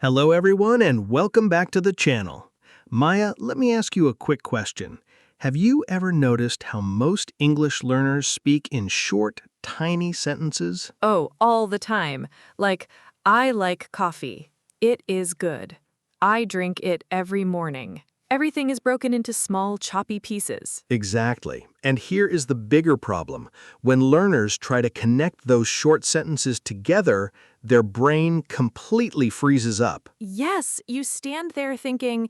Hello everyone and welcome back to the channel. Maya, let me ask you a quick question. Have you ever noticed how most English learners speak in short, tiny sentences? Oh, all the time. Like, I like coffee. It is good. I drink it every morning. Everything is broken into small, choppy pieces. Exactly. And here is the bigger problem. When learners try to connect those short sentences together, their brain completely freezes up. Yes, you stand there thinking,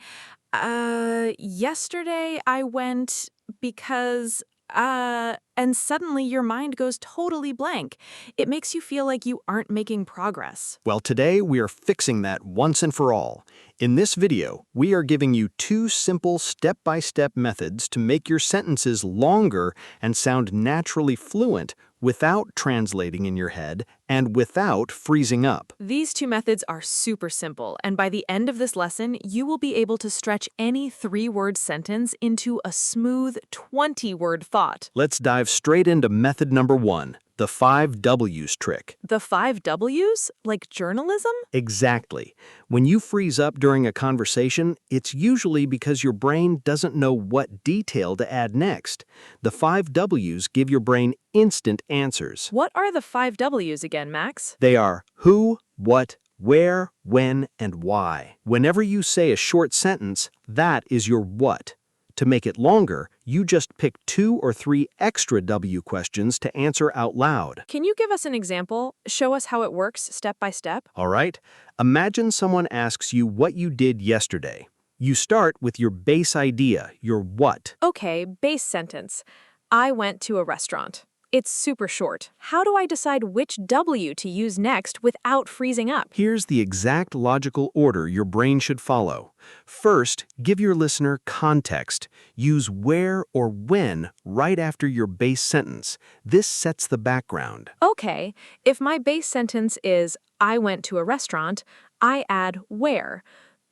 yesterday I went because, and suddenly your mind goes totally blank. It makes you feel like you aren't making progress. Well, today we are fixing that once and for all. In this video, we are giving you two simple step-by-step methods to make your sentences longer and sound naturally fluent without translating in your head and without freezing up. These two methods are super simple, and by the end of this lesson, you will be able to stretch any 3-word sentence into a smooth 20-word thought. Let's dive straight into method number 1, the 5 W's trick. The 5 W's? Like journalism? Exactly. When you freeze up during a conversation, it's usually because your brain doesn't know what detail to add next. The 5 W's give your brain instant answers. What are the 5 W's again, Max? They are who, what, where, when, and why. Whenever you say a short sentence, that is your what. To make it longer, you just pick 2 or 3 extra W questions to answer out loud. Can you give us an example? Show us how it works step by step? All right? Imagine someone asks you what you did yesterday. You start with your base idea, your what. Okay, base sentence. I went to a restaurant. It's super short. How do I decide which W to use next without freezing up? Here's the exact logical order your brain should follow. First, give your listener context. Use where or when right after your base sentence. This sets the background. Okay, if my base sentence is, I went to a restaurant, I add where.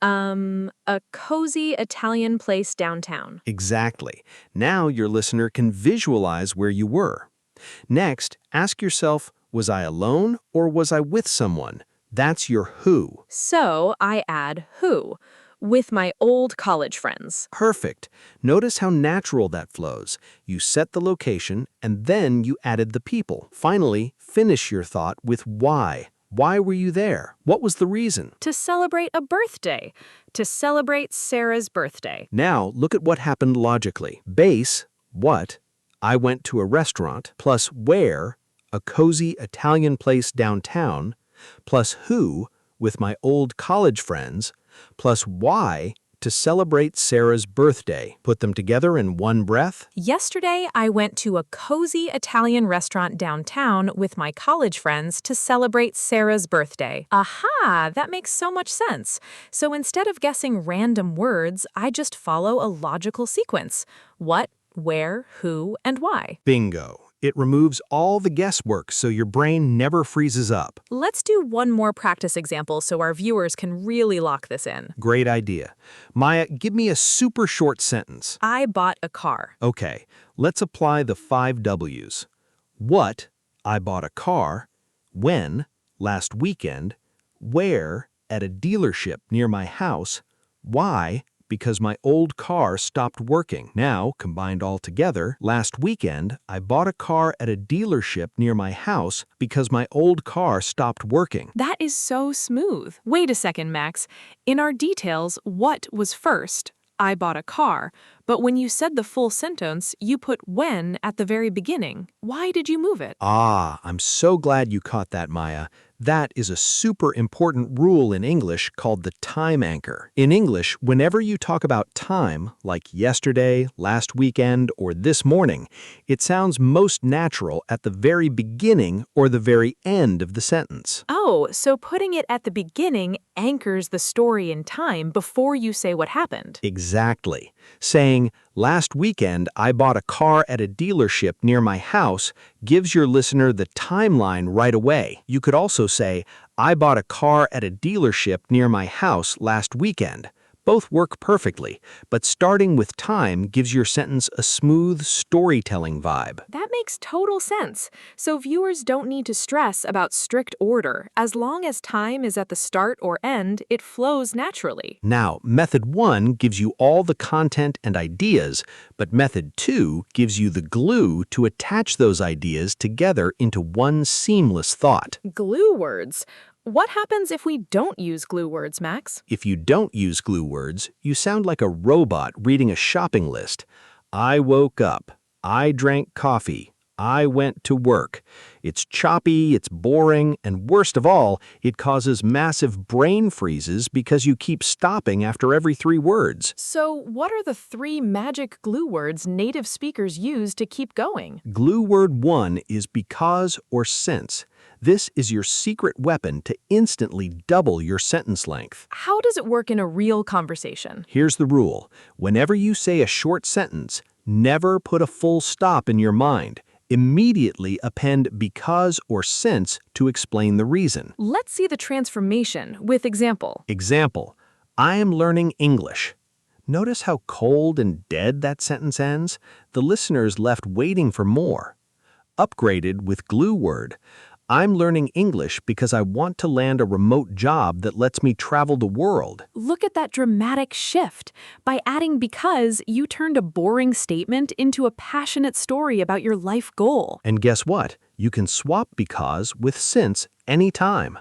A cozy Italian place downtown. Exactly. Now your listener can visualize where you were. Next, ask yourself, was I alone or was I with someone? That's your who. So I add who, with my old college friends. Perfect. Notice how natural that flows. You set the location and then you added the people. Finally, finish your thought with why. Why were you there? What was the reason? To celebrate a birthday. To celebrate Sarah's birthday. Now, look at what happened logically. Base, what, I went to a restaurant, plus where, a cozy Italian place downtown, plus who, with my old college friends, plus why, to celebrate Sarah's birthday. Put them together in one breath. Yesterday, I went to a cozy Italian restaurant downtown with my college friends to celebrate Sarah's birthday. Aha! That makes so much sense. So instead of guessing random words, I just follow a logical sequence. What, where, who, and why. Bingo. It removes all the guesswork so your brain never freezes up. Let's do one more practice example so our viewers can really lock this in. Great idea. Maya, give me a super short sentence. I bought a car. Okay, let's apply the 5 W's. What, I bought a car. When, last weekend. Where, at a dealership near my house. Why, because my old car stopped working. Now, combined all together, last weekend, I bought a car at a dealership near my house because my old car stopped working. That is so smooth. Wait a second, Max. In our details, what was first? I bought a car. But when you said the full sentence, you put when at the very beginning. Why did you move it? Ah, I'm so glad you caught that, Maya. That is a super important rule in English called the time anchor. In English, whenever you talk about time, like yesterday, last weekend, or this morning, it sounds most natural at the very beginning or the very end of the sentence. Oh, so putting it at the beginning anchors the story in time before you say what happened. Exactly. Saying, last weekend I bought a car at a dealership near my house gives your listener the timeline right away. You could also say, I bought a car at a dealership near my house last weekend. Both work perfectly, but starting with time gives your sentence a smooth storytelling vibe. That makes total sense. So viewers don't need to stress about strict order. As long as time is at the start or end, it flows naturally. Now, method 1 gives you all the content and ideas, but method 2 gives you the glue to attach those ideas together into one seamless thought. Glue words. What happens if we don't use glue words, Max? If you don't use glue words, you sound like a robot reading a shopping list. I woke up. I drank coffee. I went to work. It's choppy, it's boring, and worst of all, it causes massive brain freezes because you keep stopping after every 3 words. So, what are the 3 magic glue words native speakers use to keep going? Glue word 1 is because or since. This is your secret weapon to instantly double your sentence length. How does it work in a real conversation? Here's the rule. Whenever you say a short sentence, never put a full stop in your mind. Immediately append because or since to explain the reason. Let's see the transformation with example. Example, I am learning English. Notice how cold and dead that sentence ends? The listener's left waiting for more. Upgraded with glue word, I'm learning English because I want to land a remote job that lets me travel the world. Look at that dramatic shift. By adding because, you turned a boring statement into a passionate story about your life goal. And guess what? You can swap because with since anytime.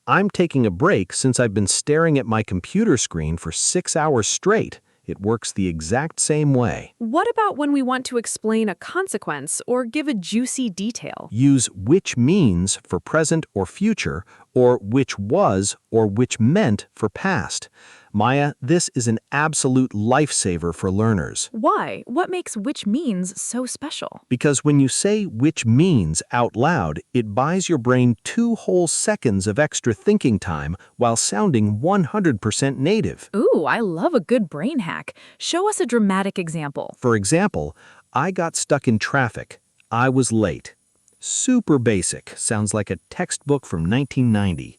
I'm taking a break since I've been staring at my computer screen for 6 hours straight. It works the exact same way. What about when we want to explain a consequence or give a juicy detail? Use which means for present or future, or which was or which meant for past. Maya, this is an absolute lifesaver for learners. Why? What makes which means so special? Because when you say which means out loud, it buys your brain 2 whole seconds of extra thinking time while sounding 100% native. Ooh, I love a good brain hack. Show us a dramatic example. For example, I got stuck in traffic. I was late. Super basic, sounds like a textbook from 1990.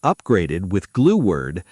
Upgraded with glue word,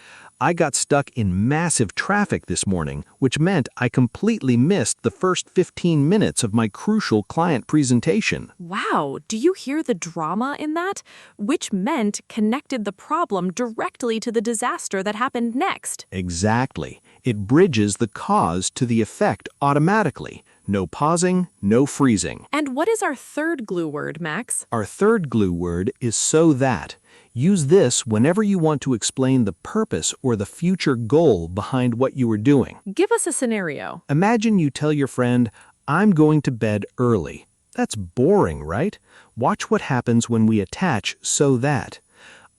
I got stuck in massive traffic this morning, which meant I completely missed the first 15 minutes of my crucial client presentation. Wow, do you hear the drama in that? Which meant connected the problem directly to the disaster that happened next. Exactly. It bridges the cause to the effect automatically. No pausing, no freezing. And what is our third glue word, Max? Our third glue word is so that. Use this whenever you want to explain the purpose or the future goal behind what you are doing. Give us a scenario. Imagine you tell your friend, I'm going to bed early. That's boring, right? Watch what happens when we attach so that.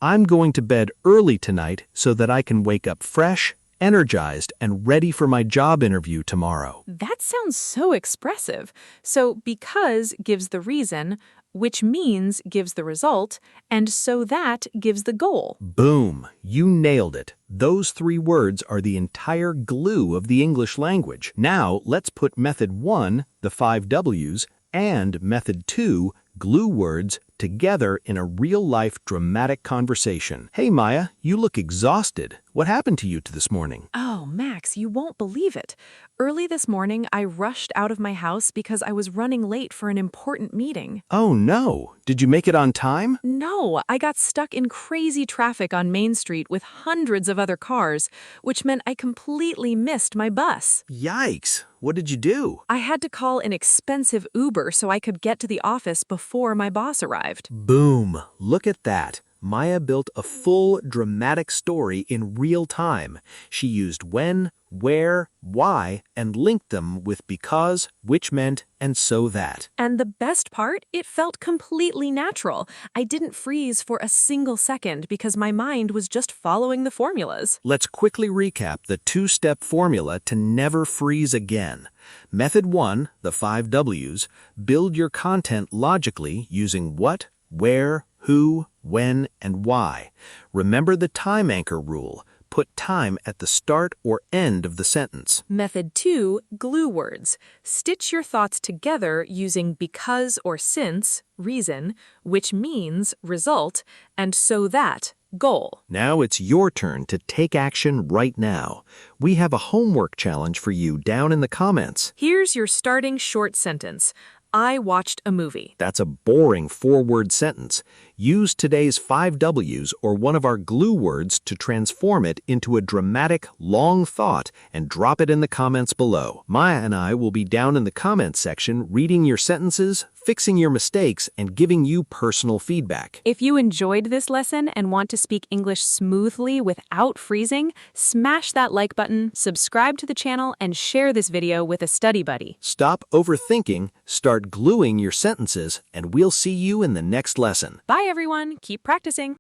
I'm going to bed early tonight so that I can wake up fresh, energized, and ready for my job interview tomorrow. That sounds so expressive. So because gives the reason, which means gives the result, and so that gives the goal. Boom! You nailed it. Those 3 words are the entire glue of the English language. Now let's put method 1, the 5 W's, and method 2, glue words, together in a real-life dramatic conversation. Hey Maya, you look exhausted. What happened to you this morning? Oh, Max, you won't believe it. Early this morning, I rushed out of my house because I was running late for an important meeting. Oh no! Did you make it on time? No, I got stuck in crazy traffic on Main Street with hundreds of other cars, which meant I completely missed my bus. Yikes! What did you do? I had to call an expensive Uber so I could get to the office before my boss arrived. Boom! Look at that. Maya built a full, dramatic story in real time. She used when, where, why, and linked them with because, which meant, and so that. And the best part, it felt completely natural. I didn't freeze for a single second because my mind was just following the formulas. Let's quickly recap the 2-step formula to never freeze again. Method 1, the 5 W's, build your content logically using what, where, who, when, and why. Remember the time anchor rule. Put time at the start or end of the sentence. Method 2, glue words. Stitch your thoughts together using because or since, reason, which means, result, and so that, Goal. Now it's your turn to take action right now. We have a homework challenge for you down in the comments. Here's your starting short sentence. I watched a movie. That's a boring 4-word sentence. Use today's 5 W's or one of our glue words to transform it into a dramatic, long thought and drop it in the comments below. Maya and I will be down in the comments section reading your sentences, fixing your mistakes, and giving you personal feedback. If you enjoyed this lesson and want to speak English smoothly without freezing, smash that like button, subscribe to the channel, and share this video with a study buddy. Stop overthinking, start gluing your sentences, and we'll see you in the next lesson. Bye everyone, keep practicing.